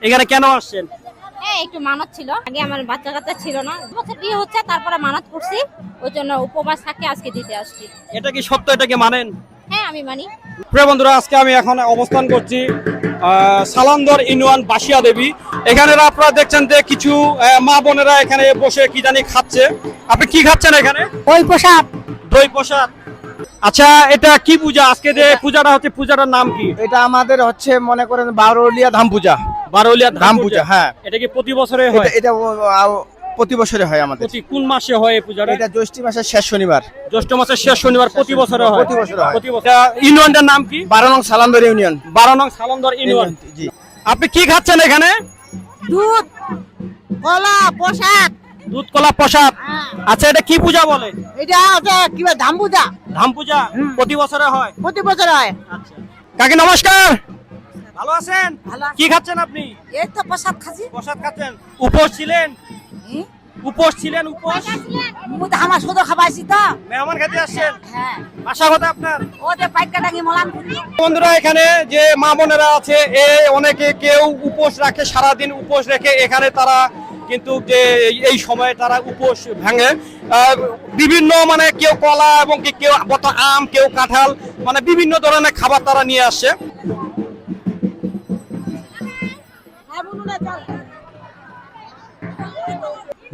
এখানে কেন আসছেন? হ্যাঁ, একটু মানত ছিল। আগে আমার বাচ্চা কাচ্চা ছিল না, 2 বছর বিয়ে হচ্ছে, তারপরে মানত করছি, ওই জন্য উপবাস থাকে আজকে দিতে আসছি। এটা কি সত্য, এটা কি মানেন? হ্যাঁ, আমি মানি। প্রিয় বন্ধুরা, আজকে আমি এখন অবস্থান করছি সালান্দর ইউনিয়ন বাসিয়া দেবী। এখানে আপনারা দেখছেন যে কিছু মা বোনেরা এখানে বসে কি জানি খাচ্ছে। আপনি কি খাচ্ছেন এখানে? ওই প্রসাদ। দই প্রসাদ। আচ্ছা, এটা কি পূজা? আজকে যে পূজাটা হচ্ছে, পূজাটার নাম কি? এটা আমাদের হচ্ছে মনে করেন বারোলিয়া ধাম পূজা। বারোলিয়া ধাম পূজা, হ্যাঁ। এটা কি প্রতি বছরে হয়? এটা প্রতি বছরে হয় আমাদের। প্রতি কোন মাসে হয় এই পূজাটা? এটা জ্যৈষ্ঠ মাসের শেষ শনিবার। জ্যৈষ্ঠ মাসের শেষ শনিবার প্রতি বছরে হয়। প্রতি বছরে হয়। প্রতি বছর। ইউনিয়নটার নাম কি? 12 নং সালান্দর ইউনিয়ন। 12 নং সালান্দর ইউনিয়ন। জি। আপনি কি খাচ্ছেন এখানে? দুধ, কলা, প্রসাদ। দুধ কলা প্রসাদ। আচ্ছা, এটা কি পূজা বলে? এটা হচ্ছে কি বলে, ধাম পূজা। ধাম পূজা প্রতি বছরে হয়। প্রতি বছর হয়। আচ্ছা, কাকি নমস্কার, ভালো আছেন? ভালো আছি। কি খাচ্ছেন আপনি? এই তো প্রসাদ খাচ্ছি। প্রসাদ খাচ্ছেন। উপোস ছিলেন? উপোস ছিলেন? উপোস মুদ আমার শুধু খাবাইছি তো। মেহমান খেতে আসছেন? হ্যাঁ, বাসা কোথায় আপনার? ওদের পাইকা ডাঙ্গি মলান। বন্ধুরা, এখানে যে মা বোনেরা আছে, অনেকে কেউ উপোস রাখে, সারাদিন উপোস রেখে এখানে তারা কিন্তু যে এই সময় তারা উপোস ভাঙে। বিভিন্ন মানে কেউ কলা এবং কেউ আম, কেউ কাঁঠাল, মানে বিভিন্ন ধরনের খাবার তারা নিয়ে আসছে।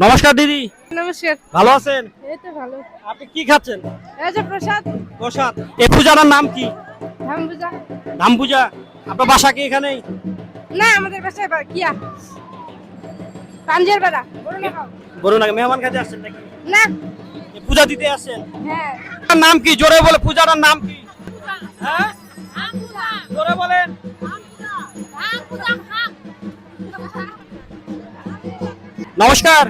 নমস্কার দিদি, নমস্কার। ভালো আছেন? এই তো ভালো। আপনি কি খাচ্ছেন? এই যে প্রসাদ। প্রসাদ। এই পূজার নাম কি? ধাম পূজা। ধাম পূজা। আপনার বাসা কি এখানেই? না, আমাদের বাসায় কিয়া পাঞ্জের বেড়া। বড় না, মেহমান খেতে আসছেন নাকি? না। এই পূজা দিতে আসছেন? হ্যাঁ। পূজার নাম কি? জোরে বলে, পূজাটার নাম কি? হ্যাঁ, জোরে বলেন। নমস্কার।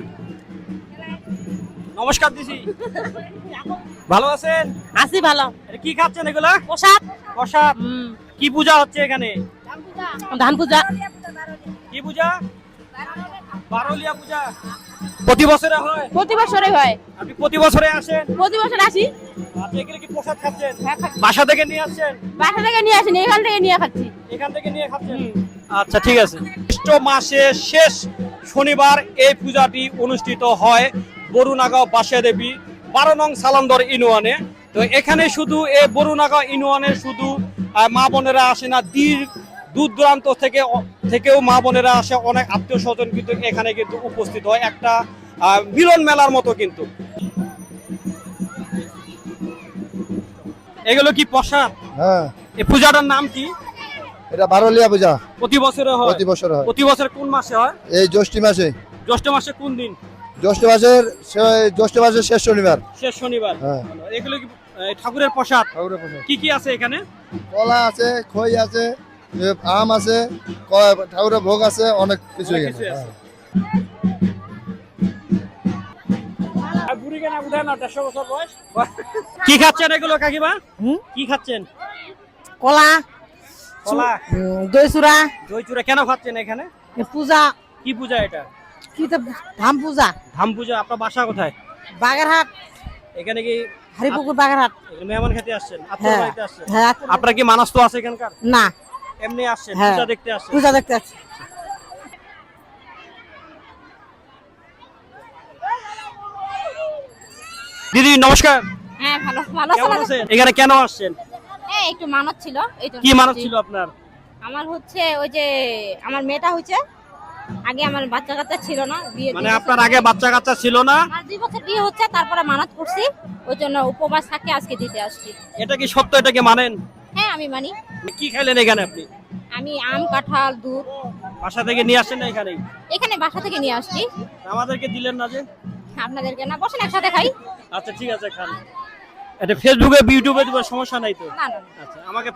নমস্কার দিদি, ভালো আছেন? আসি ভালো। এটা কি খাচ্ছেন এগুলা? প্রসাদ। প্রসাদ। কি পূজা হচ্ছে এখানে? ধান পূজা। কি পূজা? বারোলিয়া পূজা। প্রতি বছরে হয়? প্রতি বছরই হয়। আপনি প্রতি বছরে আসেন? প্রতি বছর আসি। আপনি এখানে কি প্রসাদ খাচ্ছেন? হ্যাঁ, খাচ্ছি। বাসা থেকে নিয়ে আসছেন? বাসা থেকে নিয়ে আসিনি, এখান থেকে নিয়ে খাচ্ছি। এখান থেকে নিয়ে খাচ্ছেন? আচ্ছা, ঠিক আছে। জ্যৈষ্ঠ মাসের শেষ শনিবার এই পূজাটি অনুষ্ঠিত হয় বরুণাগাঁও বাসিয়া দেবী 12 নং সালান্দর ইউনিয়নে। তো এখানে শুধু এই বরুণাগাঁও ইউনিয়নে শুধু মা বোনেরা আসে না, দূর দূরান্ত থেকেও মা বোনেরা আসে, অনেক আত্মীয় স্বজন কিন্তু এখানে কিন্তু উপস্থিত হয়, একটা মিলন মেলার মতো। কিন্তু এগুলো কি প্রসাদ? হ্যাঁ, এই পূজাটার নাম কি? এটা বারোলিয়া পূজা। প্রতি বছরে হয়? প্রতি বছর হয়। প্রতি বছর কোন মাসে হয়? এই জ্যৈষ্ঠ মাসে। জ্যৈষ্ঠ মাসে কোন দিন? জ্যৈষ্ঠ মাসের শেষ শনিবার। শেষ শনিবার। হ্যাঁ। এগুলো কি ঠাকুরের প্রসাদ? ঠাকুরের প্রসাদ। কি কি আছে এখানে? কলা আছে, খই আছে, আম আছে, ঠাকুরের ভোগ আছে, অনেক কিছু অনেক এখানে। কিছু আছে। হ্যাঁ। কি খাচ্ছেন এগুলো কাকিমা? কি খাচ্ছেন? কলা, কলা, দই চূড়া, দই চূড়া। কেন খাচ্ছেন এখানে? পূজা। কি পূজা এটা? কি তো ধাম পূজা। ধাম পূজা। আপনার বাসা কোথায়? বাগেরহাট, এখানে কি হরিপুকুর বাগেরহাট। মেহমান খেতে আসছেন? আপনার হ্যাঁ, বাড়িতে আসছেন? হ্যাঁ। আপনার কি মানস তো আছে এখানকার? না, এমনি আসছেন? হ্যাঁ। পূজা দেখতে আসছেন? পূজা দেখতে আছি। দিদি নমস্কার, হ্যাঁ, ভালো ভালো কেমন আছেন? এখানে কেন আসছেন? হ্যাঁ, একটু মানত ছিল, এই তো। কি মানত ছিল আপনার? আমার হচ্ছে ওই যে আমার মেয়েটা হচ্ছে, আগে আমার বাচ্চা কাচ্চা ছিল না, বিয়ে মানে আপনার আগে বাচ্চা কাচ্চা ছিল না? আমার 2 বছর বিয়ে হচ্ছে, তারপরে মানত করছি, ওই জন্য উপবাস থাকে আজকে দিতে আসছি। এটা কি সত্য, এটা কি মানেন? হ্যাঁ, আমি মানি। কি খাইলেন এখানে আপনি? আমি আম, কাঁঠাল, দুধ বাসা থেকে নিয়ে আসছেন না এখানেই? এখানে বাসা থেকে নিয়ে আসছি। আমাদেরকে দিলেন না যে? আপনাদেরকে না, বসেন একসাথে খাই। আচ্ছা, ঠিক আছে, খান। এটা ফেসবুকে ইউটিউবে দিব, সমস্যা নাই তো? না, না, না। আচ্ছা, আমাকে